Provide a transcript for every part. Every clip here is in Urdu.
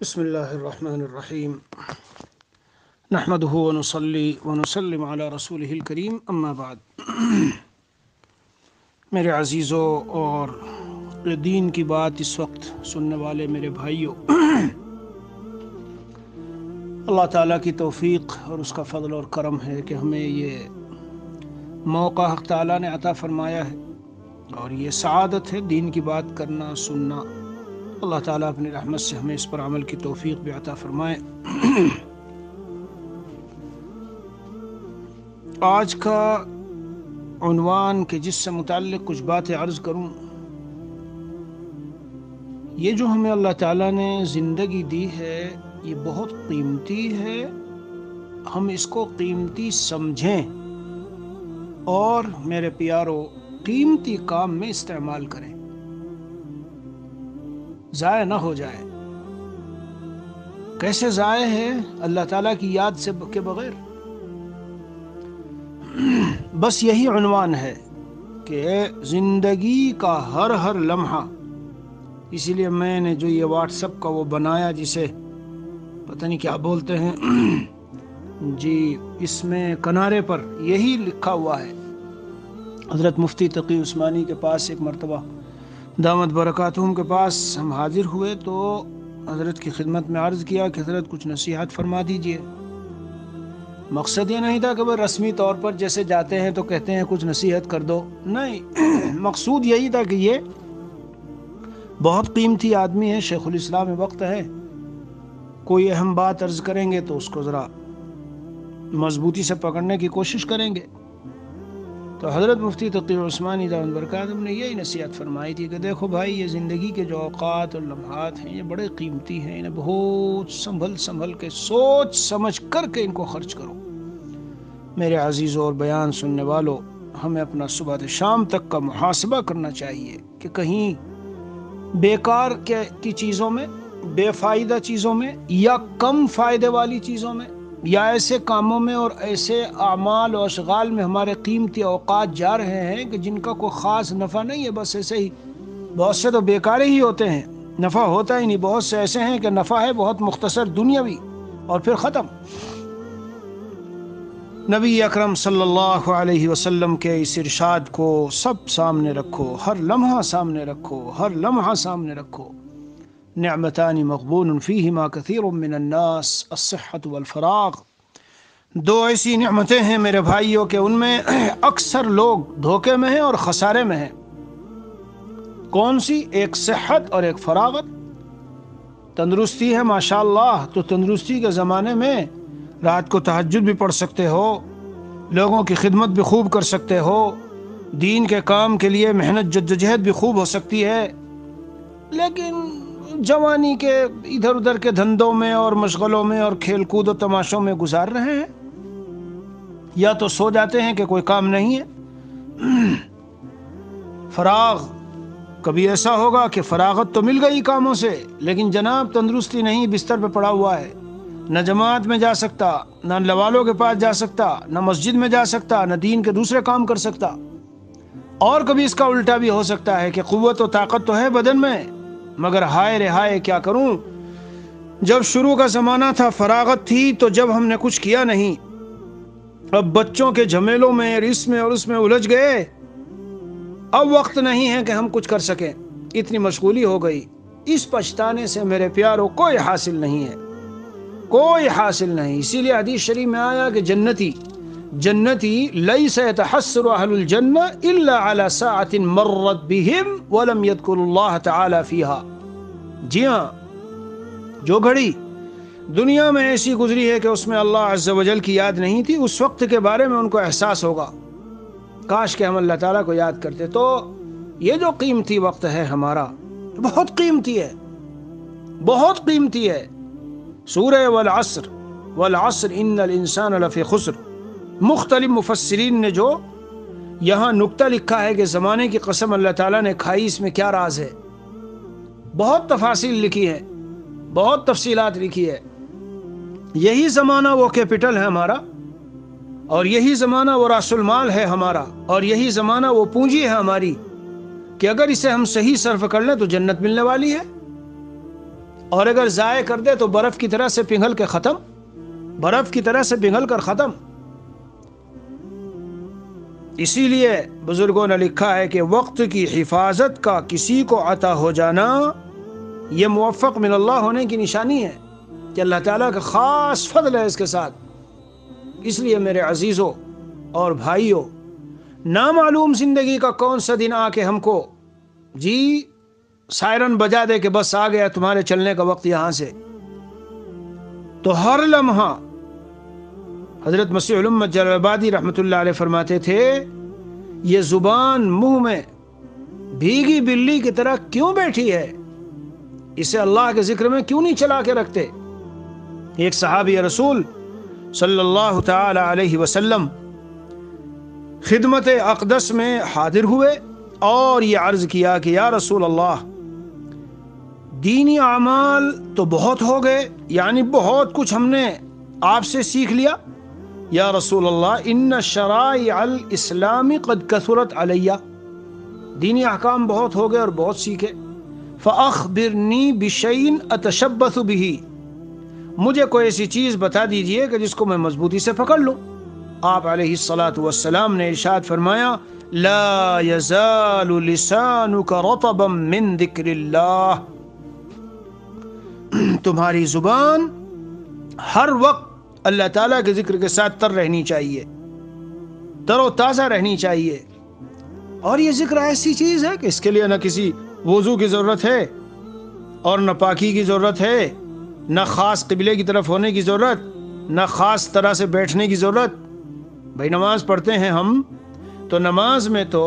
بسم اللہ الرحمن الرحیم نحمدہ ونصلی ونسلم علی رسولہ الکریم اما بعد۔ میرے عزیزوں اور دین کی بات اس وقت سننے والے میرے بھائیوں، اللہ تعالیٰ کی توفیق اور اس کا فضل اور کرم ہے کہ ہمیں یہ موقع حق تعالیٰ نے عطا فرمایا ہے اور یہ سعادت ہے دین کی بات کرنا سننا۔ اللہ تعالیٰ اپنی رحمت سے ہمیں اس پر عمل کی توفیق بھی عطا فرمائے۔ آج کا عنوان کہ جس سے متعلق کچھ باتیں عرض کروں، یہ جو ہمیں اللہ تعالیٰ نے زندگی دی ہے یہ بہت قیمتی ہے، ہم اس کو قیمتی سمجھیں اور میرے پیارو قیمتی کام میں استعمال کریں، ضائع نہ ہو جائے۔ کیسے ضائع ہے؟ اللہ تعالیٰ کی یاد سے کے بغیر۔ بس یہی عنوان ہے کہ زندگی کا ہر لمحہ، اسی لیے میں نے جو یہ واٹس ایپ کا وہ بنایا جسے پتہ نہیں کیا بولتے ہیں جی، اس میں کنارے پر یہی لکھا ہوا ہے۔ حضرت مفتی تقی عثمانی کے پاس ایک مرتبہ دامت برکاتہم کے پاس ہم حاضر ہوئے تو حضرت کی خدمت میں عرض کیا کہ حضرت کچھ نصیحت فرما دیجئے۔ مقصد یہ نہیں تھا کہ وہ رسمی طور پر جیسے جاتے ہیں تو کہتے ہیں کچھ نصیحت کر دو، نہیں، مقصود یہی تھا کہ یہ بہت قیمتی آدمی ہے، شیخ الاسلام وقت ہے، کوئی اہم بات عرض کریں گے تو اس کو ذرا مضبوطی سے پکڑنے کی کوشش کریں گے۔ تو حضرت مفتی تقی عثمانی دامت برکاتہم نے یہی نصیحت فرمائی تھی کہ دیکھو بھائی، یہ زندگی کے جو اوقات اور لمحات ہیں یہ بڑے قیمتی ہیں، انہیں بہت سنبھل کے سوچ سمجھ کر کے ان کو خرچ کرو۔ میرے عزیزوں اور بیان سننے والوں، ہمیں اپنا صبح سے شام تک کا محاسبہ کرنا چاہیے کہ کہیں بیکار کی چیزوں میں، بے فائدہ چیزوں میں یا کم فائدے والی چیزوں میں یا ایسے کاموں میں اور ایسے اعمال و اشغال میں ہمارے قیمتی اوقات جا رہے ہیں کہ جن کا کوئی خاص نفع نہیں ہے، بس ایسے ہی۔ بہت سے تو بیکار ہی ہوتے ہیں، نفع ہوتا ہی نہیں۔ بہت سے ایسے ہیں کہ نفع ہے بہت مختصر دنیاوی اور پھر ختم۔ نبی اکرم صلی اللہ علیہ وسلم کے اس ارشاد کو سب سامنے رکھو، ہر لمحہ سامنے رکھو، ہر لمحہ سامنے رکھو۔ نعمتان مغبون فیہما کثیر من الناس، الصحت والفراغ۔ دو ایسی نعمتیں ہیں میرے بھائیوں کہ ان میں اکثر لوگ دھوکے میں ہیں اور خسارے میں ہیں۔ کون سی؟ ایک صحت اور ایک فراغت۔ تندرستی ہے ماشاءاللہ، تو تندرستی کے زمانے میں رات کو تہجد بھی پڑھ سکتے ہو، لوگوں کی خدمت بھی خوب کر سکتے ہو، دین کے کام کے لیے محنت جدوجہد بھی خوب ہو سکتی ہے، لیکن جوانی کے ادھر ادھر کے دھندوں میں اور مشغلوں میں اور کھیل کود و تماشوں میں گزار رہے ہیں، یا تو سو جاتے ہیں کہ کوئی کام نہیں ہے۔ فراغ، کبھی ایسا ہوگا کہ فراغت تو مل گئی کاموں سے لیکن جناب تندرستی نہیں، بستر پہ پڑا ہوا ہے، نہ جماعت میں جا سکتا، نہ لوالوں کے پاس جا سکتا، نہ مسجد میں جا سکتا، نہ دین کے دوسرے کام کر سکتا۔ اور کبھی اس کا الٹا بھی ہو سکتا ہے کہ قوت و طاقت تو ہے بدن میں مگر ہائے رے ہائے کیا کروں، جب شروع کا زمانہ تھا فراغت تھی تو جب ہم نے کچھ کیا نہیں، اب بچوں کے جھمیلوں میں اور اس میں الجھ گئے، اب وقت نہیں ہے کہ ہم کچھ کر سکیں، اتنی مشغولی ہو گئی۔ اس پچھتانے سے میرے پیاروں کوئی حاصل نہیں ہے، کوئی حاصل نہیں۔ اسی لیے حدیث شریف میں آیا کہ جنتی لیس یتحسر اہل الجنہ الا علی ساعۃ مرت بہم ولم یذکروا اللہ تعالی فیہا۔ جی ہاں، جو گھڑی دنیا میں ایسی گزری ہے کہ اس میں اللہ عز و جل کی یاد نہیں تھی، اس وقت کے بارے میں ان کو احساس ہوگا، کاش کہ ہم اللہ تعالیٰ کو یاد کرتے۔ تو یہ جو قیمتی وقت ہے ہمارا بہت قیمتی ہے، بہت قیمتی ہے۔ سورہ والعصر ان الانسان لفی خسر، مختلف مفسرین نے جو یہاں نکتہ لکھا ہے کہ زمانے کی قسم اللہ تعالیٰ نے کھائی، اس میں کیا راز ہے، بہت تفاصیل لکھی ہے، بہت تفصیلات لکھی ہے۔ یہی زمانہ وہ کیپٹل ہے ہمارا، اور یہی زمانہ وہ راس المال ہے ہمارا، اور یہی زمانہ وہ پونجی ہے ہماری کہ اگر اسے ہم صحیح صرف کر لیں تو جنت ملنے والی ہے۔ اور اگر ضائع کر دے تو برف کی طرح سے پگھل کے ختم، برف کی طرح سے پگھل کر ختم۔ اسی لیے بزرگوں نے لکھا ہے کہ وقت کی حفاظت کا کسی کو عطا ہو جانا یہ موفق من اللہ ہونے کی نشانی ہے، کہ اللہ تعالیٰ کا خاص فضل ہے اس کے ساتھ۔ اس لیے میرے عزیزوں اور بھائیوں، نامعلوم زندگی کا کون سا دن آ کے ہم کو سائرن بجا دے کہ بس آ گیا تمہارے چلنے کا وقت یہاں سے، تو ہر لمحہ حضرت مسیح الامت جلال آبادی رحمۃ اللہ علیہ فرماتے تھے، یہ زبان منہ میں بھیگی بلی کی طرح کیوں بیٹھی ہے، اسے اللہ کے ذکر میں کیوں نہیں چلا کے رکھتے۔ ایک صحابی رسول صلی اللہ تعالی علیہ وسلم خدمت اقدس میں حاضر ہوئے اور یہ عرض کیا کہ یا رسول اللہ، دینی اعمال تو بہت ہو گئے، یعنی بہت کچھ ہم نے آپ سے سیکھ لیا، یا رسول اللہ ان شرائع الاسلام قد کثرت علیہ، دینی احکام بہت ہو گئے اور بہت سیکھے، فاخبرنی بشیء اتشبث بہ، مجھے کوئی ایسی چیز بتا دیجئے کہ جس کو میں مضبوطی سے پکڑ لوں۔ آپ علیہ الصلاۃ والسلام نے ارشاد فرمایا، لا یزال لسانک رطبا من ذکر اللہ، تمہاری زبان ہر وقت اللہ تعالیٰ کے ذکر کے ساتھ تر رہنی چاہیے، تر و تازہ رہنی چاہیے۔ اور یہ ذکر ایسی چیز ہے کہ اس کے لیے نہ کسی وضو کی ضرورت ہے اور نہ پاکی کی ضرورت ہے، نہ خاص قبلے کی طرف ہونے کی ضرورت، نہ خاص طرح سے بیٹھنے کی ضرورت۔ بھائی نماز پڑھتے ہیں ہم تو نماز میں تو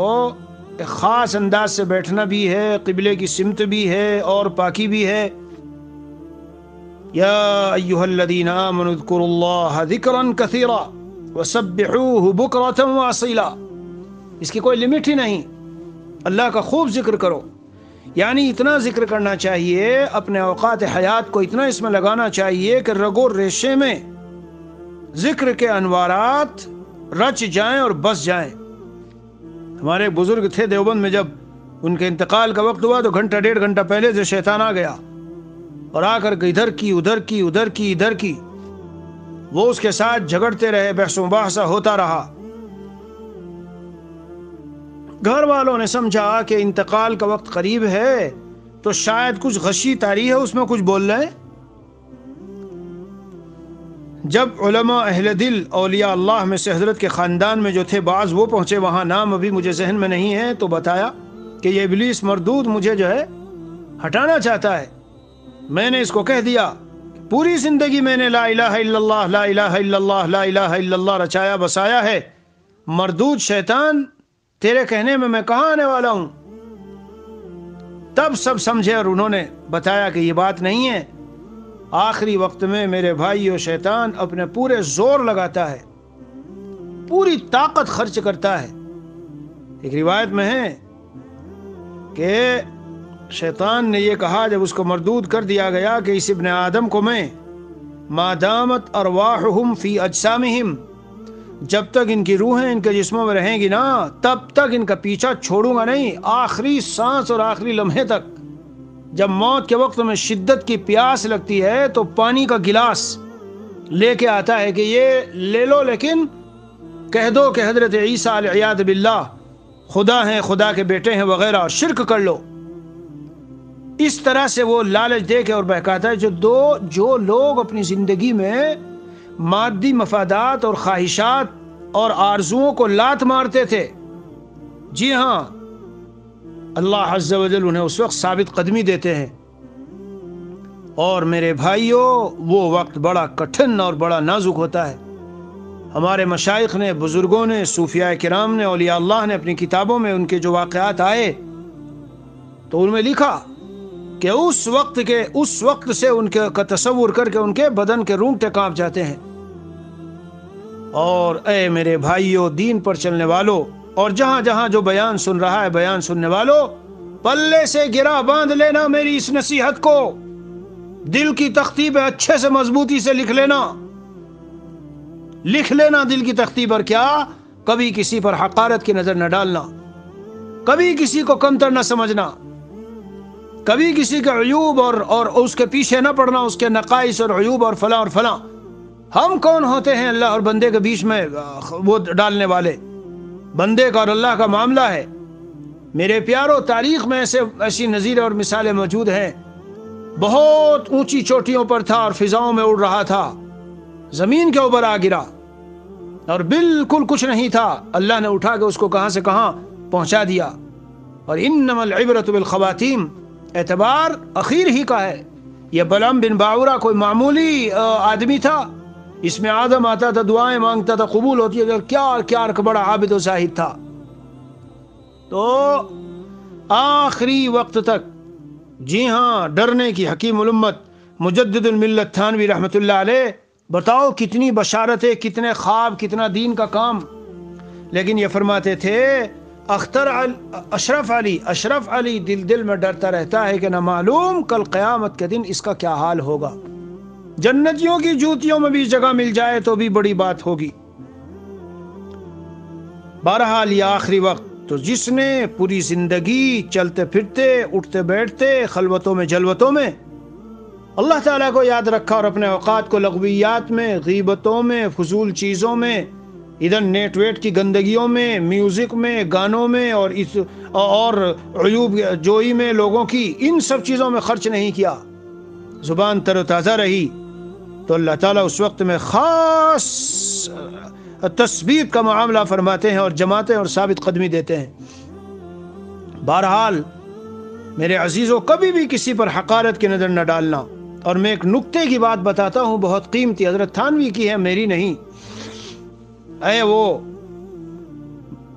ایک خاص انداز سے بیٹھنا بھی ہے، قبلے کی سمت بھی ہے اور پاکی بھی ہے۔ یا ایھا الذین آمنوا اذکروا اللہ ذکرا کثیرا وسبحوہ بکرۃ واصیلا، اس کی کوئی لمٹ ہی نہیں، اللہ کا خوب ذکر کرو، یعنی اتنا ذکر کرنا چاہیے، اپنے اوقات حیات کو اتنا اس میں لگانا چاہیے کہ رگو ریشے میں ذکر کے انوارات رچ جائیں اور بس جائیں۔ ہمارے بزرگ تھے دیوبند میں، جب ان کے انتقال کا وقت ہوا تو گھنٹہ ڈیڑھ گھنٹہ پہلے سے شیطان آ گیا اور آ کر کے ادھر کی ادھر کی ادھر کی ادھر کی، وہ اس کے ساتھ جھگڑتے رہے، بحث و مباحثہ ہوتا رہا۔ گھر والوں نے سمجھا کہ انتقال کا وقت قریب ہے تو شاید کچھ غشی طاری ہے، اس میں کچھ بول رہے ہیں۔ جب علماء اہل دل اولیاء اللہ میں سے حضرت کے خاندان میں جو تھے بعض وہ پہنچے وہاں، نام ابھی مجھے ذہن میں نہیں ہے، تو بتایا کہ یہ ابلیس مردود مجھے جو ہے ہٹانا چاہتا ہے۔ میں نے اس کو کہہ دیا، پوری زندگی میں نے لا الہ الا اللہ لا الہ الا اللہ لا الہ الا اللہ رچایا بسایا ہے، مردود شیطان تیرے کہنے میں کہاں آنے والا ہوں۔ تب سب سمجھے اور انہوں نے بتایا کہ یہ بات نہیں ہے۔ آخری وقت میں میرے بھائی و شیطان اپنے پورے زور لگاتا ہے، پوری طاقت خرچ کرتا ہے۔ ایک روایت میں ہے کہ شیطان نے یہ کہا جب اس کو مردود کر دیا گیا کہ اس ابن آدم کو میں ما دامت ارواحہم فی اجسامہم، جب تک ان کی روحیں ان کے جسموں میں رہیں گی نا تب تک ان کا پیچھا چھوڑوں گا نہیں، آخری سانس اور آخری لمحے تک۔ جب موت کے وقت میں شدت کی پیاس لگتی ہے تو پانی کا گلاس لے کے آتا ہے کہ یہ لے لو، لیکن کہہ دو کہ حضرت عیسیٰ والعیاذ باللہ خدا ہیں، خدا کے بیٹے ہیں وغیرہ، اور شرک کر لو۔ اس طرح سے وہ لالچ دے کے اور بہکاتا ہے۔ جو لوگ اپنی زندگی میں مادی مفادات اور خواہشات اور آرزوؤں کو لات مارتے تھے، جی ہاں، اللہ عز و جل انہیں اس وقت ثابت قدمی دیتے ہیں۔ اور میرے بھائیوں، وہ وقت بڑا کٹھن اور بڑا نازک ہوتا ہے۔ ہمارے مشائخ نے، بزرگوں نے، صوفیاء کرام نے، اولیاء اللہ نے اپنی کتابوں میں ان کے جو واقعات آئے تو ان میں لکھا کہ اس وقت سے ان کے کا تصور کر کے ان کے بدن کے رونگٹے کانپ جاتے ہیں۔ اور اے میرے بھائیوں، دین پر چلنے والوں، اور جہاں جہاں جو بیان سن رہا ہے بیان سننے والوں، پلے سے گرا باندھ لینا میری اس نصیحت کو، دل کی تختی پہ اچھے سے مضبوطی سے لکھ لینا دل کی تختی پر، کیا کبھی کسی پر حقارت کی نظر نہ ڈالنا، کبھی کسی کو کمتر نہ سمجھنا، کبھی کسی کے عیوب اور اس کے پیچھے نہ پڑنا، اس کے نقائص اور عیوب اور فلاں اور فلاں۔ ہم کون ہوتے ہیں اللہ اور بندے کے بیچ میں وہ ڈالنے والے؟ بندے کا اور اللہ کا معاملہ ہے۔ میرے پیارو، تاریخ میں ایسی نظیر اور مثالیں موجود ہیں۔ بہت اونچی چوٹیوں پر تھا اور فضاؤں میں اڑ رہا تھا، زمین کے اوپر آ گرا اور بالکل کچھ نہیں تھا، اللہ نے اٹھا کے اس کو کہاں سے کہاں پہنچا دیا۔ اور انما العبرۃ بالخواتیم، اعتبار اخیر ہی کا ہے۔ یہ بلعم بن باورہ کوئی معمولی آدمی تھا، اس میں آدم آتا تھا، دعائیں مانگتا تھا، قبول ہوتی ہے، کیا بڑا عابد و زاہد تھا۔ تو آخری وقت تک، جی ہاں، ڈرنے کی حکیم الامت مجدد الملت تھانوی رحمۃ اللہ علیہ، بتاؤ کتنی بشارتیں، کتنے خواب، کتنا دین کا کام۔ لیکن یہ فرماتے تھے اشرف علی دل میں ڈرتا رہتا ہے کہ نہ معلوم کل قیامت کے دن اس کا کیا حال ہوگا۔ جنتیوں کی جوتیوں میں بھی جگہ مل جائے تو بھی بڑی بات ہوگی۔ بہرحال یہ آخری وقت، تو جس نے پوری زندگی چلتے پھرتے، اٹھتے بیٹھتے، خلوتوں میں جلوتوں میں اللہ تعالیٰ کو یاد رکھا اور اپنے اوقات کو لغویات میں، غیبتوں میں، فضول چیزوں میں، ادھر نیٹ ویٹ کی گندگیوں میں، میوزک میں، گانوں میں اور عیوب جوئی میں لوگوں کی، ان سب چیزوں میں خرچ نہیں کیا، زبان تر و تازہ رہی، تو اللہ تعالیٰ اس وقت میں خاص تثبیت کا معاملہ فرماتے ہیں اور جماتے ہیں اور ثابت قدمی دیتے ہیں۔ بہرحال میرے عزیزوں، کبھی بھی کسی پر حقارت کی نظر نہ ڈالنا۔ اور میں ایک نکتے کی بات بتاتا ہوں، بہت قیمتی، حضرت تھانوی کی ہے، میری نہیں۔ اے وہ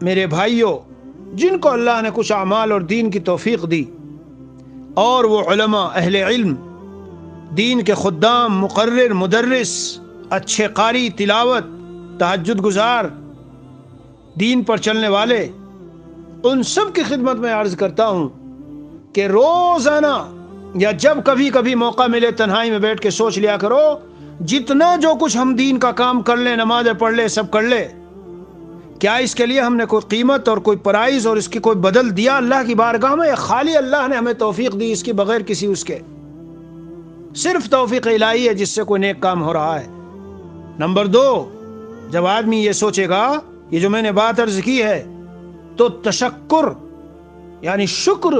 میرے بھائیوں جن کو اللہ نے کچھ اعمال اور دین کی توفیق دی، اور وہ علماء، اہل علم، دین کے خدام، مقرر، مدرس، اچھے قاری، تلاوت، تہجد گزار، دین پر چلنے والے، ان سب کی خدمت میں عرض کرتا ہوں کہ روزانہ یا جب کبھی کبھی موقع ملے، تنہائی میں بیٹھ کے سوچ لیا کرو، جتنا جو کچھ ہم دین کا کام کر لیں، نمازیں پڑھ لیں، سب کر لیں، کیا اس کے لیے ہم نے کوئی قیمت اور کوئی پرائز اور اس کی کوئی بدل دیا اللہ کی بارگاہ میں؟ خالی اللہ نے ہمیں توفیق دی، اس کی بغیر کسی اس کے، صرف توفیق الہی ہے جس سے کوئی نیک کام ہو رہا ہے۔ نمبر 2، جب آدمی یہ سوچے گا، یہ جو میں نے بات عرض کی ہے، تو تشکر یعنی شکر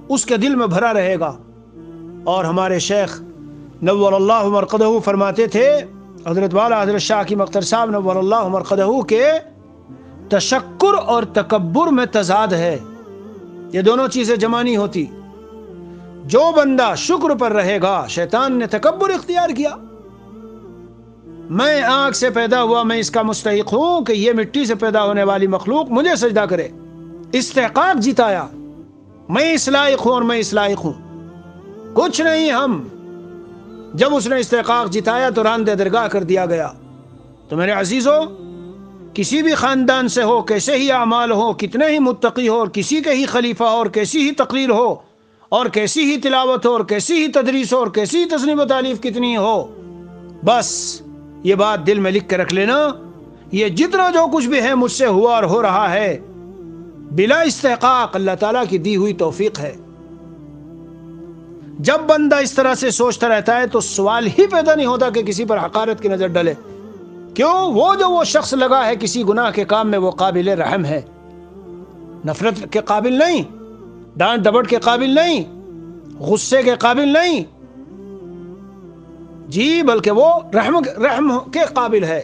اس کے دل میں بھرا رہے گا۔ اور ہمارے شیخ نور اللہ مرقدہ فرماتے تھے، حضرت والا حضرت شاہ کی مختار صاحب نور اللہ مرقدہ، کے تشکر اور تکبر میں تضاد ہے، یہ دونوں چیزیں جمع نہیں ہوتی۔ جو بندہ شکر پر رہے گا، شیطان نے تکبر اختیار کیا، میں آنکھ سے پیدا ہوا، میں اس کا مستحق ہوں کہ یہ مٹی سے پیدا ہونے والی مخلوق مجھے سجدہ کرے، استحقاق جتایا، میں اس لائق ہوں اور میں اس لائق ہوں، کچھ نہیں ہم۔ جب اس نے استحقاق جتایا تو راندہ درگاہ کر دیا گیا۔ تو میرے عزیزوں، کسی بھی خاندان سے ہو، کیسے ہی اعمال ہو، کتنے ہی متقی ہو، اور کسی کے ہی خلیفہ ہو، اور کیسی ہی تقریر ہو، اور کیسی ہی تلاوت ہو، اور کیسی ہی تدریس ہو، اور کیسی ہی تصنیف و تالیف کتنی ہو، بس یہ بات دل میں لکھ کے رکھ لینا، یہ جتنا جو کچھ بھی ہے مجھ سے ہوا اور ہو رہا ہے بلا استحقاق اللہ تعالیٰ کی دی ہوئی توفیق ہے۔ جب بندہ اس طرح سے سوچتا رہتا ہے تو سوال ہی پیدا نہیں ہوتا کہ کسی پر حقارت کی نظر ڈالے۔ کیوں؟ وہ شخص لگا ہے کسی گناہ کے کام میں، وہ قابل رحم ہے، نفرت کے قابل نہیں، ڈانٹ ڈپٹ کے قابل نہیں، غصے کے قابل نہیں، جی بلکہ وہ رحم کے قابل ہے۔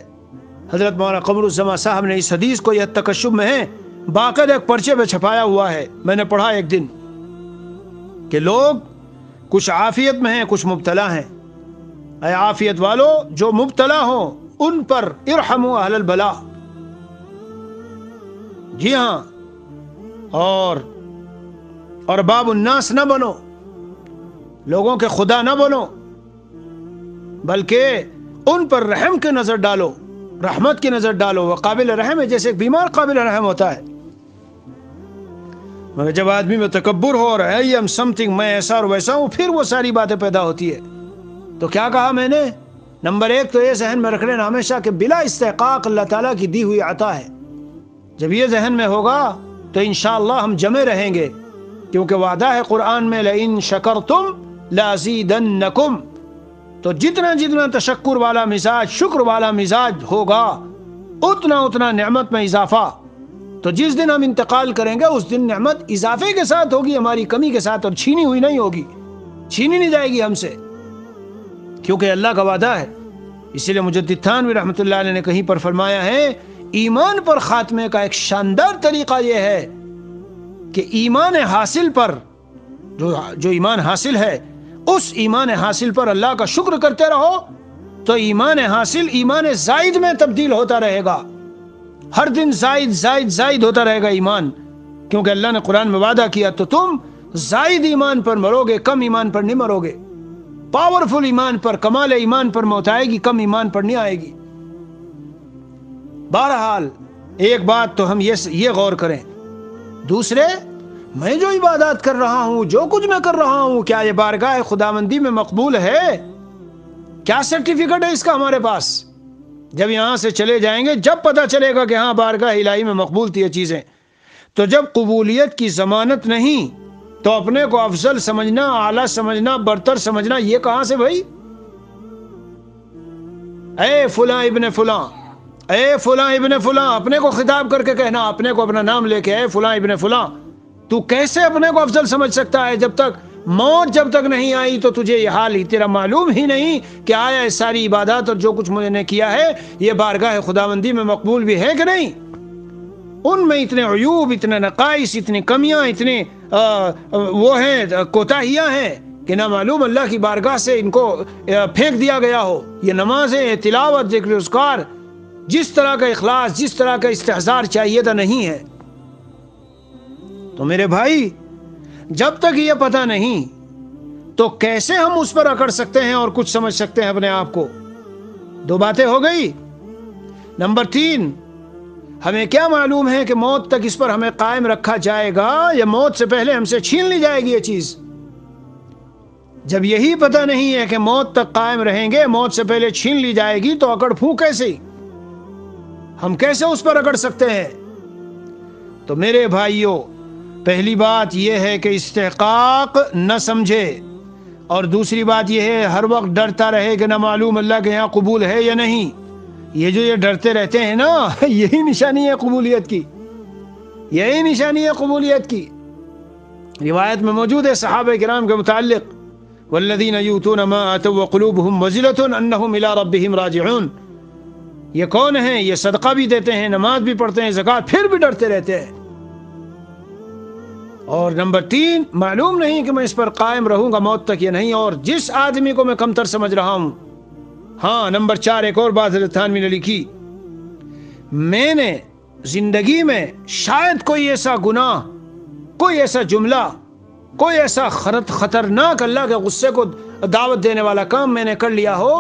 حضرت مولانا قمر الزمان صاحب نے اس حدیث کو، یہ تکشف میں ہے، باقاعدہ ایک پرچے پہ چھپایا ہوا ہے، میں نے پڑھا ایک دن، کہ لوگ کچھ عافیت میں ہیں، کچھ مبتلا ہیں۔ اے عافیت والو، جو مبتلا ہوں ان پر ارحموا اہل البلا، جی ہاں، اور باب الناس نہ بنو، لوگوں کے خدا نہ بنو، بلکہ ان پر رحم کی نظر ڈالو، رحمت کی نظر ڈالو۔ وہ قابل رحم ہے جیسے ایک بیمار قابل رحم ہوتا ہے، مگر جب آدمی میں تکبر ہو اور I am something، میں ایسا اور ویسا ہوں، پھر وہ ساری باتیں پیدا ہوتی ہے۔ تو کیا کہا میں نے؟ نمبر 1 تو یہ ذہن میں رکھ لینا ہمیشہ کہ بلا استحقاق اللہ تعالیٰ کی دی ہوئی عطا ہے۔ جب یہ ذہن میں ہوگا تو انشاءاللہ ہم جمے رہیں گے، کیونکہ وعدہ ہے قرآن میں لئن شکرتم لازیدنکم. تو جتنا جتنا تشکر والا مزاج، شکر والا مزاج ہوگا، اتنا اتنا نعمت میں اضافہ. تو جس دن ہم انتقال کریں گے اس دن نعمت اضافے کے ساتھ ہوگی، ہماری کمی کے ساتھ، اور چھینی ہوئی نہیں ہوگی، چھینی نہیں جائے گی ہم سے، کیونکہ اللہ کا وعدہ ہے. اسی لیے مجدد تھانوی رحمۃ اللہ علیہ نے کہیں پر فرمایا ہے ایمان پر خاتمے کا ایک شاندار طریقہ یہ ہے کہ ایمان حاصل پر جو ایمان حاصل ہے اس ایمان حاصل پر اللہ کا شکر کرتے رہو، تو ایمان حاصل ایمان زائد میں تبدیل ہوتا رہے گا. ہر دن زائد زائد زائد ہوتا رہے گا ایمان، کیونکہ اللہ نے قرآن میں وعدہ کیا تو تم زائد ایمان پر مرو گے، کم ایمان پر نہیں مرو گے. پاورفل ایمان پر، کمال ایمان پر موت آئے گی، کم ایمان پر نہیں آئے گی. بہرحال ایک بات تو ہم یہ غور کریں، دوسرے میں جو عبادات کر رہا ہوں، جو کچھ میں کر رہا ہوں، کیا یہ بارگاہ خداوندی میں مقبول ہے؟ کیا سرٹیفکیٹ ہے اس کا ہمارے پاس؟ جب یہاں سے چلے جائیں گے جب پتہ چلے گا کہ ہاں بارگاہ الہی میں مقبول تھی یہ چیزیں. تو جب قبولیت کی ضمانت نہیں تو اپنے کو افضل سمجھنا، اعلیٰ سمجھنا، برتر سمجھنا، یہ کہاں سے بھائی؟ اے فلاں ابن فلاں، اے فلاں ابن فلاں، اپنے کو خطاب کر کے کہنا، اپنے کو اپنا نام لے کے، اے فلاں ابن فلاں. تو کیسے اپنے کو افضل سمجھ سکتا ہے؟ جب تک موت جب تک نہیں آئی تو تجھے یہ حال ہی، تیرا معلوم ہی نہیں کہ آیا اس ساری عبادات اور جو کچھ مجھے نے کیا ہے یہ بارگاہ خداوندی میں مقبول بھی ہے کہ نہیں. ان میں اتنے عیوب، اتنے نقائص، اتنی کمیاں، اتنے وہ ہیں کوتاہیاں ہیں کہ نہ معلوم اللہ کی بارگاہ سے ان کو پھینک دیا گیا ہو. یہ نمازیں، تلاوت، ذکر اذکار، جس طرح کا اخلاص، جس طرح کا استحضار چاہیے تھا نہیں ہے. تو میرے بھائی جب تک یہ پتہ نہیں تو کیسے ہم اس پر اکڑ سکتے ہیں اور کچھ سمجھ سکتے ہیں اپنے آپ کو؟ دو باتیں ہو گئی. نمبر 3، ہمیں کیا معلوم ہے کہ موت تک اس پر ہمیں قائم رکھا جائے گا یا موت سے پہلے ہم سے چھین لی جائے گی یہ چیز؟ جب یہی پتہ نہیں ہے کہ موت تک قائم رہیں گے، موت سے پہلے چھین لی جائے گی، تو اکڑ پھو کیسے؟ ہم کیسے اس پر اکڑ سکتے ہیں؟ تو میرے بھائیوں، پہلی بات یہ ہے کہ استحقاق نہ سمجھے، اور دوسری بات یہ ہے ہر وقت ڈرتا رہے کہ نہ معلوم اللہ کے یہاں قبول ہے یا نہیں. یہ ڈرتے رہتے ہیں نا، یہی نشانی ہے قبولیت کی، یہی نشانی ہے قبولیت کی. روایت میں موجود ہے صحابہ کرام کے متعلق، والذین یؤتون ما آتوا وقلوبهم وجلة انہم الی ربہم راجعون. یہ کون ہیں؟ یہ صدقہ بھی دیتے ہیں، نماز بھی پڑھتے ہیں، زکوٰۃ، پھر بھی ڈرتے رہتے ہیں. اور نمبر 3، معلوم نہیں کہ میں اس پر قائم رہوں گا موت تک یا نہیں، اور جس آدمی کو میں کمتر سمجھ رہا ہوں. ہاں، نمبر 4 ایک اور بات حضرت تھانوی نے لکھی، میں نے زندگی میں شاید کوئی ایسا گناہ، کوئی ایسا جملہ، کوئی ایسا خطرناک اللہ کے غصے کو دعوت دینے والا کام میں نے کر لیا ہو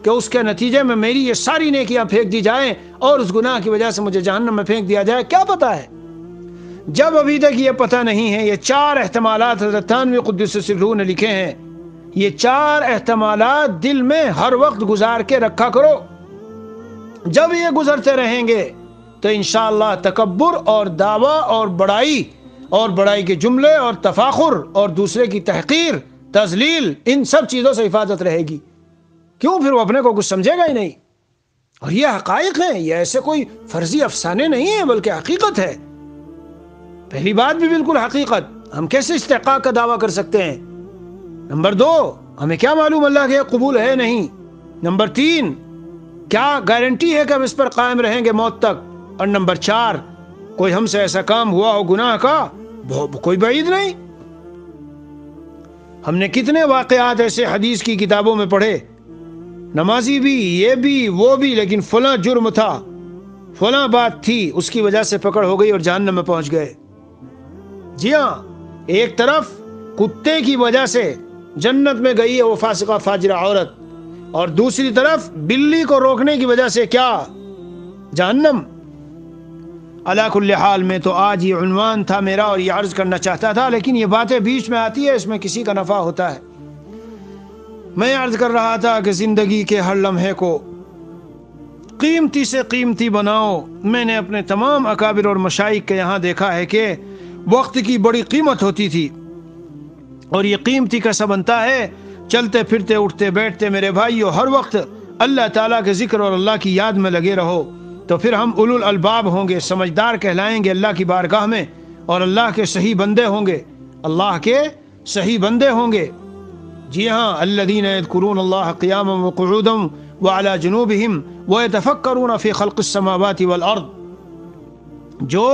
کہ اس کے نتیجے میں میری یہ ساری نیکیاں پھینک دی جائیں اور اس گناہ کی وجہ سے مجھے جہنم میں پھینک دیا جائے. کیا پتہ ہے؟ جب ابھی تک یہ پتہ نہیں ہے، یہ 4 احتمالات حضرت تھانوی قدس سرہ نے لکھے ہیں، یہ 4 احتمالات دل میں ہر وقت گزار کے رکھا کرو. جب یہ گزرتے رہیں گے تو انشاءاللہ تکبر اور دعویٰ اور بڑائی کے جملے اور تفاخر اور دوسرے کی تحقیر، تذلیل، ان سب چیزوں سے حفاظت رہے گی. کیوں؟ پھر وہ اپنے کو کچھ سمجھے گا ہی نہیں. اور یہ حقائق ہیں، یہ ایسے کوئی فرضی افسانے نہیں ہیں بلکہ حقیقت ہے. پہلی بات بھی بالکل حقیقت، ہم کیسے استحقاق کا دعویٰ کر سکتے ہیں؟ نمبر 2، ہمیں کیا معلوم اللہ کے قبول ہے نہیں؟ نمبر 3، کیا گارنٹی ہے کہ ہم اس پر قائم رہیں گے موت تک؟ اور نمبر 4، کوئی ہم سے ایسا کام ہوا ہو گناہ کا، کوئی بعید نہیں. ہم نے کتنے واقعات ایسے حدیث کی کتابوں میں پڑھے، نمازی بھی، یہ بھی، وہ بھی، لیکن فلاں جرم تھا، فلاں بات تھی، اس کی وجہ سے پکڑ ہو گئی اور جہنم میں پہنچ گئے. جی ہاں، ایک طرف کتے کی وجہ سے جنت میں گئی ہے وہ فاسقہ فاجرہ عورت، اور دوسری طرف بلی کو روکنے کی وجہ سے کیا؟ جہنم. علی کل حال میں تو آج یہ عنوان تھا میرا اور یہ عرض کرنا چاہتا تھا، لیکن یہ باتیں بیچ میں آتی ہے، اس میں کسی کا نفع ہوتا ہے. میں عرض کر رہا تھا کہ زندگی کے ہر لمحے کو قیمتی سے قیمتی بناؤ. میں نے اپنے تمام اکابر اور مشائخ کے یہاں دیکھا ہے کہ وقت کی بڑی قیمت ہوتی تھی، اور یہ قیمتی کیسا بنتا ہے؟ چلتے پھرتے اٹھتے بیٹھتے میرے بھائیو ہر وقت اللہ تعالیٰ کے ذکر اور اللہ کی یاد میں لگے رہو، تو پھر ہم اولو الالباب ہوں گے، سمجھدار کہلائیں گے اللہ کی بارگاہ میں، اور اللہ کے صحیح بندے ہوں گے، اللہ کے صحیح بندے ہوں گے۔ جی ہاں، الذین یذکرون اللہ قیاما وقعودا وعلی جنوبہم ویتفکرون فی خلق السماوات والارض، جو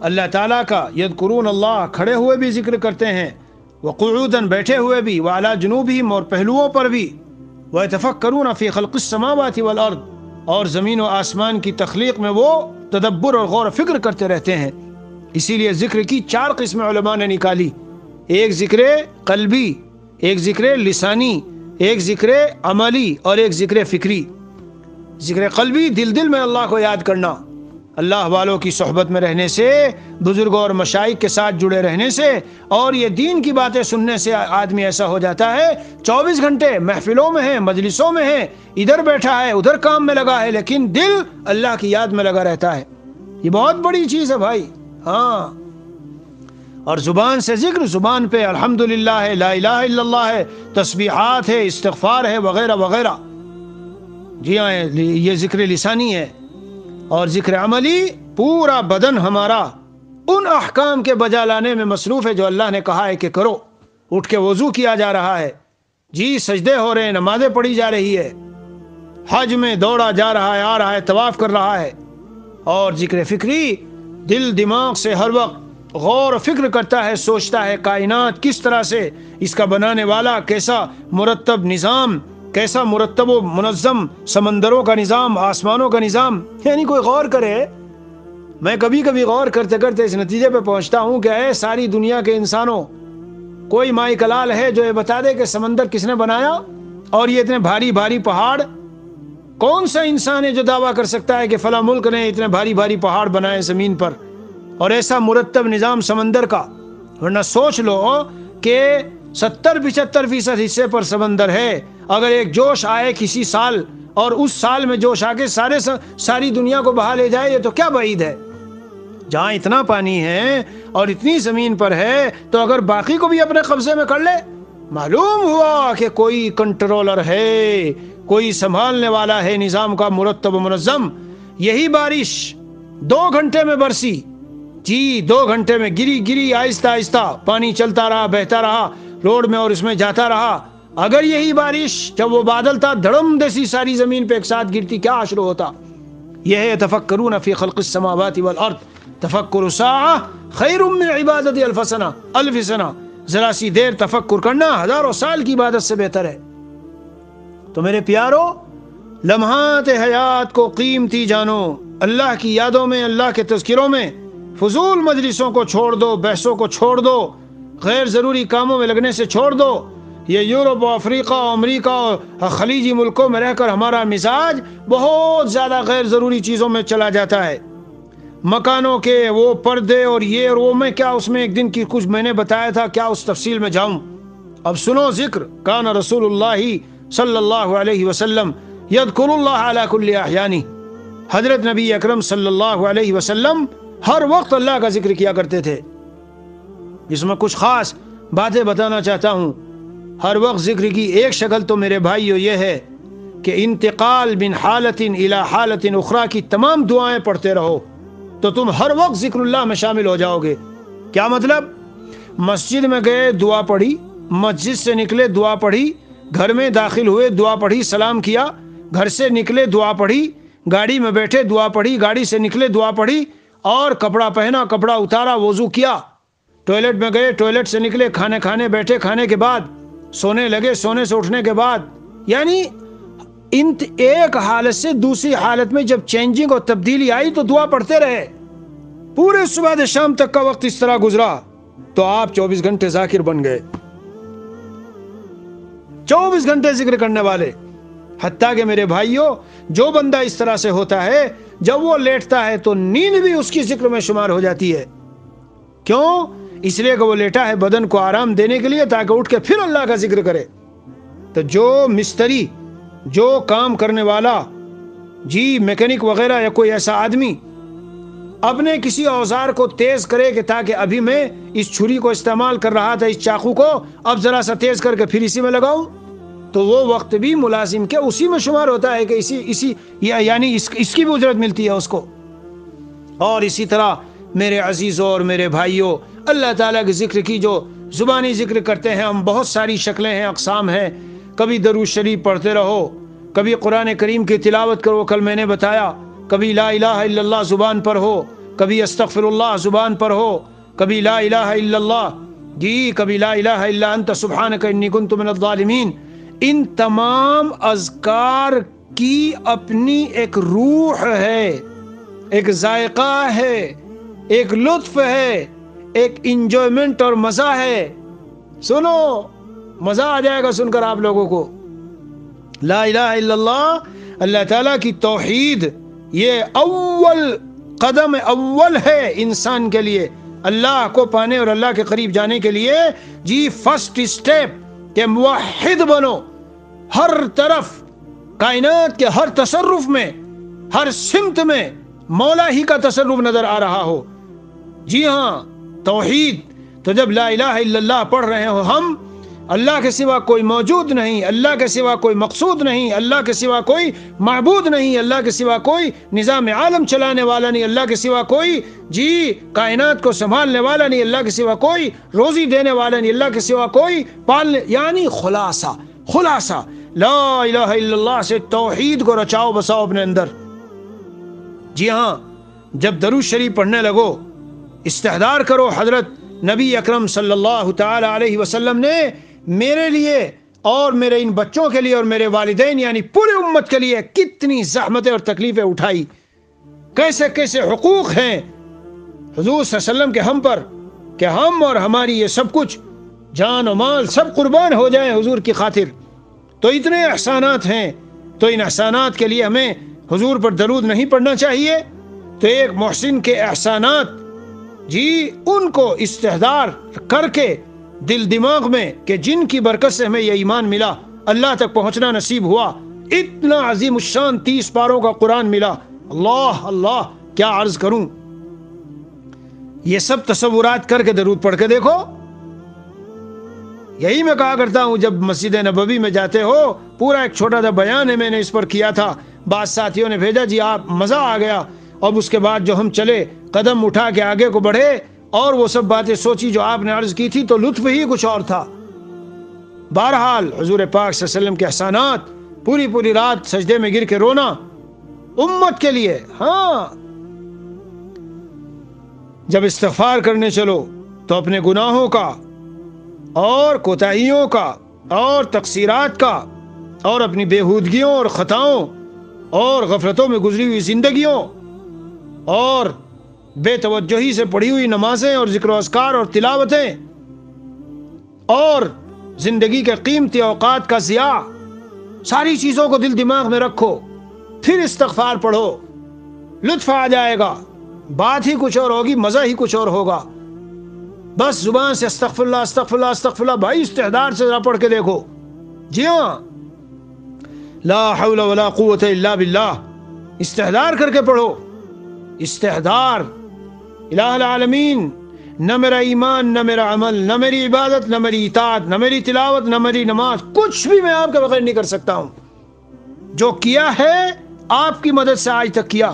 اللہ تعالیٰ کا یذکرون اللہ کھڑے ہوئے بھی ذکر کرتے ہیں، وقعودا بیٹھے ہوئے بھی، وعلی جنوبہم اور پہلوؤں پر بھی، ویتفکرون فی خلق السماوات والارض اور زمین و آسمان کی تخلیق میں وہ تدبر اور غور و فکر کرتے رہتے ہیں۔ اسی لیے ذکر کی 4 قسمیں علماء نے نکالی، ایک ذکر قلبی، ایک ذکر لسانی، ایک ذکر عملی اور ایک ذکر فکری۔ ذکر قلبی دل میں اللہ کو یاد کرنا، اللہ والوں کی صحبت میں رہنے سے، بزرگوں اور مشائخ کے ساتھ جڑے رہنے سے، اور یہ دین کی باتیں سننے سے آدمی ایسا ہو جاتا ہے 24 گھنٹے محفلوں میں ہے، مجلسوں میں ہے، ادھر بیٹھا ہے ادھر کام میں لگا ہے، لیکن دل اللہ کی یاد میں لگا رہتا ہے۔ یہ بہت بڑی چیز ہے بھائی۔ ہاں، اور زبان سے ذکر، زبان پہ الحمدللہ ہے، لا الہ الا اللہ ہے، تسبیحات ہے، استغفار ہے، وغیرہ وغیرہ۔ جی ہاں، یہ ذکر لسانی ہے۔ اور ذکر عملی، پورا بدن ہمارا ان احکام کے بجا لانے میں مصروف ہے جو اللہ نے کہا ہے کہ کرو۔ اٹھ کے وضو کیا جا رہا ہے، جی سجدے ہو رہے ہیں، نمازیں پڑھی جا رہی ہے، حج میں دوڑا جا رہا ہے، آ رہا ہے، طواف کر رہا ہے۔ اور ذکر فکری، دل دماغ سے ہر وقت غور و فکر کرتا ہے، سوچتا ہے کائنات کس طرح سے، اس کا بنانے والا کیسا مرتب نظام، کیسا مرتب و منظم سمندروں کا نظام، آسمانوں کا نظام، یعنی کوئی غور کرے۔ میں کبھی کبھی غور کرتے کرتے اس نتیجے پہ پہنچتا ہوں کہ اے ساری دنیا کے انسانوں، کوئی مائی کلال ہے جو یہ بتا دے کہ سمندر کس نے بنایا؟ اور یہ اتنے بھاری بھاری پہاڑ، کون سا انسان ہے جو دعویٰ کر سکتا ہے کہ فلاں ملک نے اتنے بھاری بھاری پہاڑ بنائے زمین پر اور ایسا مرتب نظام سمندر کا؟ ورنہ سوچ لو کہ 70-75% حصے پر سمندر ہے، اگر ایک جوش آئے کسی سال اور اس سال میں جوش آ کے ساری دنیا کو بہا لے جائے، یہ تو کیا بعید ہے؟ جہاں اتنا پانی ہے اور اتنی زمین پر ہے، تو اگر باقی کو بھی اپنے قبضے میں کر لے، معلوم ہوا کہ کوئی کنٹرولر ہے، کوئی سنبھالنے والا ہے نظام کا مرتب و منظم۔ یہی بارش 2 گھنٹے میں برسی، جی 2 گھنٹے میں گری آہستہ آہستہ، پانی چلتا رہا، بہتا رہا روڈ میں اور اس میں جاتا رہا۔ اگر یہی بارش جب وہ بادل تھا دھڑم دیسی ساری زمین پہ ایک ساتھ گرتی، کیا حشر ہوتا؟ یہ ہے تفکرون فی خلق السماوات والارض، تفکر ساعہ خیر من عبادت الف سنہ، ذرا سی دیر تفکر کرنا 1000 سال کی عبادت سے بہتر ہے۔ تو میرے پیارو، لمحات حیات کو قیمتی جانو، اللہ کی یادوں میں، اللہ کے تذکروں میں، فضول مجلسوں کو چھوڑ دو، بحثوں کو چھوڑ دو، غیر ضروری کاموں میں لگنے سے چھوڑ دو۔ یہ یورپ و افریقہ و امریکہ اور خلیجی ملکوں میں رہ کر ہمارا مزاج بہت زیادہ غیر ضروری چیزوں میں چلا جاتا ہے، مکانوں کے وہ پردے اور یہ اور وہ، میں کیا اس میں ایک دن کی کچھ میں نے بتایا تھا، کیا اس تفصیل میں جاؤں؟ اب سنو ذکر، کان رسول اللہ صلی اللہ علیہ وسلم یذکر اللہ علی کل احیانہ، حضرت نبی اکرم صلی اللہ علیہ وسلم ہر وقت اللہ کا ذکر کیا کرتے تھے۔ اس میں کچھ خاص باتیں بتانا چاہتا ہوں۔ ہر وقت ذکر کی ایک شکل تو میرے بھائیو یہ ہے کہ انتقال من حالت الی حالت اخری کی تمام دعائیں پڑھتے رہو، تو تم ہر وقت ذکر اللہ میں شامل ہو جاؤ گے۔ کیا مطلب؟ مسجد میں گئے دعا پڑھی، مسجد سے نکلے دعا پڑھی، گھر میں داخل ہوئے دعا پڑھی، سلام کیا، گھر سے نکلے دعا پڑھی، گاڑی میں بیٹھے دعا پڑھی، گاڑی سے نکلے دعا پڑھی، اور کپڑا پہنا، کپڑا اتارا، وضو کیا، ٹوائلٹ میں گئے، ٹوائلٹ سے نکلے، کھانے کھانے بیٹھے، کھانے کے بعد سونے لگے، سونے سے اٹھنے کے بعد، یعنی ایک حالت سے دوسری حالت میں جب چینجنگ اور تبدیلی آئی تو دعا پڑھتے رہے۔ پورے صبح سے شام تک کا وقت اس طرح گزرا تو آپ 24 گھنٹے ذاکر بن گئے، 24 گھنٹے ذکر کرنے والے۔ حتیٰ کہ میرے بھائیوں، جو بندہ اس طرح سے ہوتا ہے، جب وہ لیٹتا ہے تو نیند بھی اس کی ذکر میں شمار ہو جاتی ہے۔ کیوں؟ اس لیے کہ وہ لیٹا ہے بدن کو آرام دینے کے لیے، تاکہ اٹھ کے پھر اللہ کا ذکر کرے۔ تو جو مستری، جو کام کرنے والا، جی میکینک وغیرہ، یا کوئی ایسا آدمی اپنے کسی اوزار کو تیز کرے کہ تاکہ ابھی میں اس چھری کو استعمال کر رہا تھا، اس چاقو کو، اب ذرا سا تیز کر کے پھر اسی میں لگاؤں، تو وہ وقت بھی ملازم کے اسی میں شمار ہوتا ہے کہ یعنی اس کی بھی اجرت ملتی ہے اس کو۔ اور اسی طرح میرے عزیزوں اور میرے بھائیوں، اللہ تعالیٰ کے ذکر کی جو زبانی ذکر کرتے ہیں ہم، بہت ساری شکلیں ہیں، اقسام ہیں۔ کبھی درود شریف پڑھتے رہو، کبھی قرآن کریم کی تلاوت کرو، کل میں نے بتایا، کبھی لا الہ الا اللہ زبان پر ہو، کبھی استغفر اللہ زبان پر ہو، کبھی لا الہ الا اللہ کبھی لا الہ الا انت سبحانک انی کنت من الظالمین۔ ان تمام اذکار کی اپنی ایک روح ہے، ایک ذائقہ ہے، ایک لطف ہے، ایک انجوائمنٹ اور مزہ ہے۔ سنو، مزہ آ جائے گا سن کر آپ لوگوں کو۔ لا الہ الا اللہ، اللہ تعالیٰ کی توحید، یہ اول قدم اول ہے انسان کے لیے، اللہ کو پانے اور اللہ کے قریب جانے کے لیے۔ جی فرسٹ اسٹیپ کہ موحد بنو، ہر طرف کائنات کے ہر تصرف میں، ہر سمت میں مولا ہی کا تصرف نظر آ رہا ہو۔ جی ہاں، توحید۔ تو جب لا الہ الا اللہ پڑھ رہے ہو ہم، اللہ کے سوا کوئی موجود نہیں، اللہ کے سوا کوئی مقصود نہیں، اللہ کے سوا کوئی معبود نہیں، اللہ کے سوا کوئی نظام عالم چلانے والا نہیں، اللہ کے سوا کوئی کائنات کو سنبھالنے والا نہیں، اللہ کے سوا کوئی روزی دینے والا نہیں، اللہ کے سوا کوئی پالنے، یعنی خلاصہ لا الہ الا اللہ سے توحید کو رچاؤ بساؤ اپنے اندر۔ جی ہاں، جب درود شریف پڑھنے لگو، استحضار کرو حضرت نبی اکرم صلی اللہ تعالی علیہ وسلم نے میرے لیے اور میرے ان بچوں کے لیے اور میرے والدین یعنی پوری امت کے لیے کتنی زحمتیں اور تکلیفیں اٹھائی، کیسے کیسے حقوق ہیں حضور صلی اللہ علیہ وسلم کے ہم پر، کہ ہم اور ہماری یہ سب کچھ جان و مال سب قربان ہو جائیں حضور کی خاطر۔ تو اتنے احسانات ہیں، تو ان احسانات کے لیے ہمیں حضور پر درود نہیں پڑھنا چاہیے؟ تو ایک محسن کے احسانات ان کو استحضار کر کے دل دماغ میں کہ جن کی برکت سے ہمیں یہ ایمان ملا، اللہ تک پہنچنا نصیب ہوا، اتنا عظیم الشان 30 پاروں کا قرآن ملا، اللہ اللہ کیا عرض کروں۔ یہ سب تصورات کر کے درود پڑھ کے دیکھو۔ یہی میں کہا کرتا ہوں جب مسجد نبوی میں جاتے ہو، پورا ایک چھوٹا سا بیان ہے میں نے اس پر کیا تھا، بعض ساتھیوں نے بھیجا آپ مزہ آ گیا، اور اس کے بعد جو ہم چلے قدم اٹھا کے آگے کو بڑھے اور وہ سب باتیں سوچی جو آپ نے عرض کی تھی، تو لطف ہی کچھ اور تھا۔ بہرحال حضور پاک صلی اللہ علیہ وسلم کے احسانات، پوری رات سجدے میں گر کے رونا امت کے لیے۔ ہاں، جب استغفار کرنے چلو تو اپنے گناہوں کا اور کوتاہیوں کا اور تقصیرات کا اور اپنی بےہودگیوں اور خطاؤں اور غفلتوں میں گزری ہوئی زندگیوں اور بے توجہی سے پڑھی ہوئی نمازیں اور ذکر و اذکار اور تلاوتیں اور زندگی کے قیمتی اوقات کا ضیاع، ساری چیزوں کو دل دماغ میں رکھو، پھر استغفار پڑھو، لطف آ جائے گا، بات ہی کچھ اور ہوگی، مزہ ہی کچھ اور ہوگا۔ بس زبان سے استغفر اللہ استغفر اللہ استغفر اللہ، بھائی استحضار سے ذرا پڑھ کے دیکھو۔ جی ہاں، لا حول ولا قوت الا باللہ، استحضار کر کے پڑھو۔ استحضار، الہ العالمین، نہ میرا ایمان، نہ میرا عمل، نہ میری عبادت، نہ میری اطاعت، نہ میری تلاوت، نہ میری نماز، کچھ بھی میں آپ کے بغیر نہیں کر سکتا ہوں۔ جو کیا ہے آپ کی مدد سے آج تک کیا،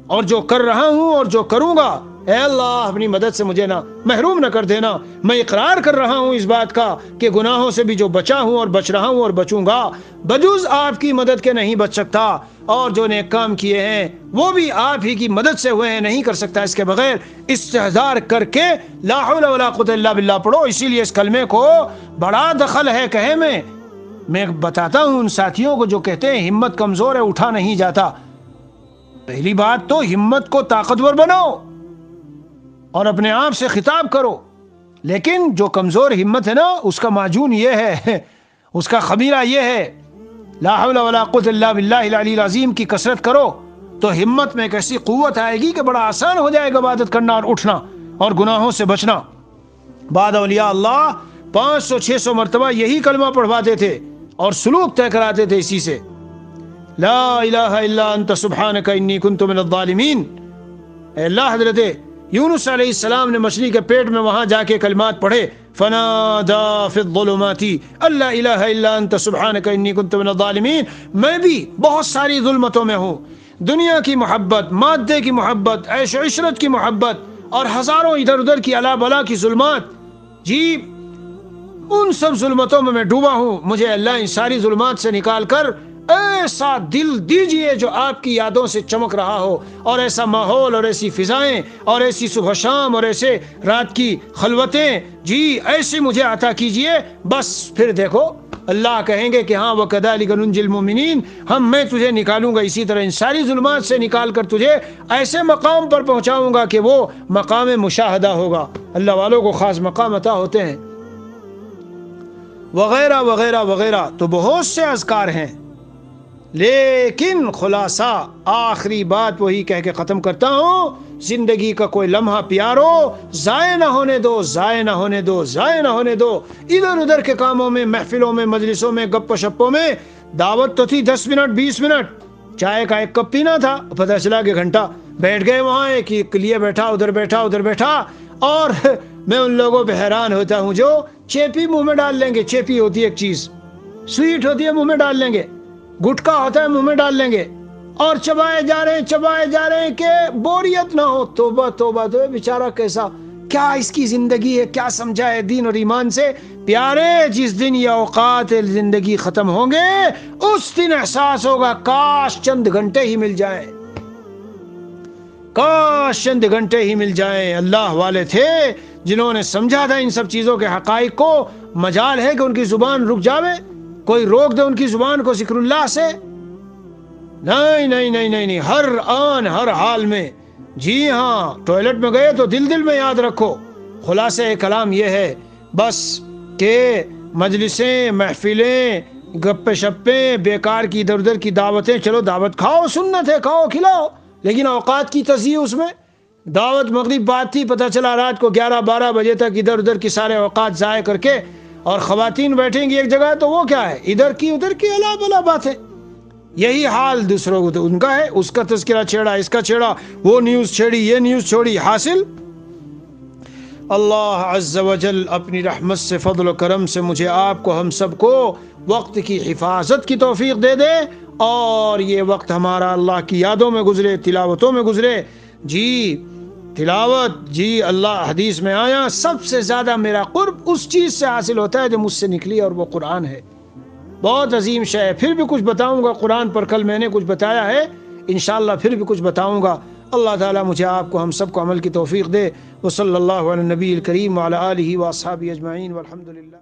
اور جو کر رہا ہوں اور جو کروں گا، اے اللہ اپنی مدد سے مجھے نہ محروم نہ کر دینا۔ میں اقرار کر رہا ہوں اس بات کا کہ گناہوں سے بھی جو بچا ہوں اور بچ رہا ہوں اور بچوں گا، بجز آپ کی مدد کے نہیں بچ سکتا، اور جو نیک کام کیے ہیں وہ بھی آپ ہی کی مدد سے ہوئے ہیں، نہیں کر سکتا اس کے بغیر۔ استحضار کر کے لا حول ولا قوت الا باللہ پڑھو۔ اسی لیے اس کلمے کو بڑا دخل ہے کہے میں بتاتا ہوں ان ساتھیوں کو جو کہتے ہیں ہمت کمزور ہے اٹھا نہیں جاتا۔ پہلی بات تو ہمت کو طاقتور بناؤ اور اپنے آپ سے خطاب کرو، لیکن جو کمزور ہمت ہے نا، اس کا معجون یہ ہے، اس کا خمیرہ یہ ہے، لا حول ولا قوت الا باللہ العلی العظیم کی کثرت کرو تو ہمت میں ایک ایسی قوت آئے گی کہ بڑا آسان ہو جائے گا عبادت کرنا اور اٹھنا اور گناہوں سے بچنا۔ بعد اولیاء اللہ 500-600 مرتبہ یہی کلمہ پڑھواتے تھے اور سلوک طے کراتے تھے اسی سے، لا الہ الا انت سبحانک انی کنت من الظالمین۔ اے اللہ حضرت یونس علیہ السلام نے مچھلی کے پیٹ میں وہاں جا کے کلمات پڑھے، فنادا فی الظلمات اللہ الہ الا انت سبحانک انی کنت من الظالمین. میں بھی بہت ساری ظلمتوں میں ہوں، دنیا کی محبت، مادے کی محبت، عیش و عشرت کی محبت اور ہزاروں ادھر ادھر کی الا بلا کی ظلمات، جی ان سب ظلمتوں میں ڈوبا ہوں. مجھے اللہ ان ساری ظلمات سے نکال کر ایسا دل دیجئے جو آپ کی یادوں سے چمک رہا ہو، اور ایسا ماحول اور ایسی فضائیں اور ایسی صبح شام اور ایسے رات کی خلوتیں، جی ایسے مجھے عطا کیجئے. بس پھر دیکھو اللہ کہیں گے کہ ہاں وَكَذَلِكَ نُنْجِي الْمُؤْمِنِينَ، میں تجھے نکالوں گا اسی طرح ان ساری ظلمات سے نکال کر تجھے ایسے مقام پر پہنچاؤں گا کہ وہ مقام مشاہدہ ہوگا. اللہ والوں کو خاص مقام عطا ہوتے ہیں، وغیرہ وغیرہ وغیرہ. تو بہت سے اذکار ہیں، لیکن خلاصہ آخری بات وہی کہہ کے ختم کرتا ہوں، زندگی کا کوئی لمحہ پیارو ضائع نہ ہونے دو، ضائع نہ ہونے دو، ضائع نہ ہونے دو. ادھر ادھر کے کاموں میں، محفلوں میں، مجلسوں میں، گپ شپوں میں. دعوت تو تھی 10 منٹ 20 منٹ، چائے کا ایک کپ پینا تھا، پتہ چلا کہ گھنٹہ بیٹھ گئے وہاں، ایک لیے بیٹھا ادھر بیٹھا ادھر بیٹھا. اور میں ان لوگوں پہ حیران ہوتا ہوں جو چیپی منہ میں ڈال لیں گے. چیپی ہوتی ہے ایک چیز، سویٹ ہوتی ہے منہ میں ڈال لیں گے، گٹکا ہوتا ہے منہ میں ڈال لیں گے، اور چبائے جا رہے ہیں کہ بوریت نہ ہو. توبہ توبہ، تو بیچارہ کیسا، کیا اس کی زندگی ہے، کیا سمجھا ہے دین اور ایمان سے. پیارے جس دن یہ اوقات زندگی ختم ہوں گے اس دن احساس ہوگا کاش چند گھنٹے ہی مل جائیں، کاش چند گھنٹے ہی مل جائیں. اللہ والے تھے جنہوں نے سمجھا تھا ان سب چیزوں کے حقائق کو. مجال ہے کہ ان کی زبان رک جاوے، کوئی روک دے ان کی زبان کو ذکر اللہ سے؟ نہیں نہیں نہیں نہیں نہیں، ہر آن ہر حال میں. جی ہاں، ٹوائلٹ میں گئے تو دل دل میں یاد رکھو. خلاصہ کلام یہ ہے بس کہ مجلسیں، محفلیں، گپے شپیں، بیکار کی ادھر ادھر کی دعوتیں، چلو دعوت کھاؤ، سنت ہے کھاؤ کھلاؤ، لیکن اوقات کی تضییع اس میں. دعوت مغرب بات تھی، پتہ چلا رات کو 11-12 بجے تک ادھر ادھر کی سارے اوقات ضائع کر کے، اور خواتین بیٹھیں گی ایک جگہ تو وہ کیا ہے، ادھر کی ادھر کی الا بلا باتیں. یہی حال دوسروں کو تو ان کا ہے، اس کا تذکرہ چھیڑا، اس کا چھیڑا، وہ نیوز چھیڑی، یہ نیوز چھوڑی. حاصل اللہ عز و جل اپنی رحمت سے، فضل و کرم سے مجھے آپ کو، ہم سب کو وقت کی حفاظت کی توفیق دے دے، اور یہ وقت ہمارا اللہ کی یادوں میں گزرے، تلاوتوں میں گزرے. جی تلاوت، جی اللہ حدیث میں آیا سب سے زیادہ میرا قرب اس چیز سے حاصل ہوتا ہے جو مجھ سے نکلی، اور وہ قرآن ہے. بہت عظیم شے ہے. پھر بھی کچھ بتاؤں گا قرآن پر، کل میں نے کچھ بتایا ہے، انشاءاللہ پھر بھی کچھ بتاؤں گا. اللہ تعالیٰ مجھے آپ کو، ہم سب کو عمل کی توفیق دے. وصلی اللہ علی النبی الکریم وعلی آلہ واصحابہ اجمعین والحمدللہ.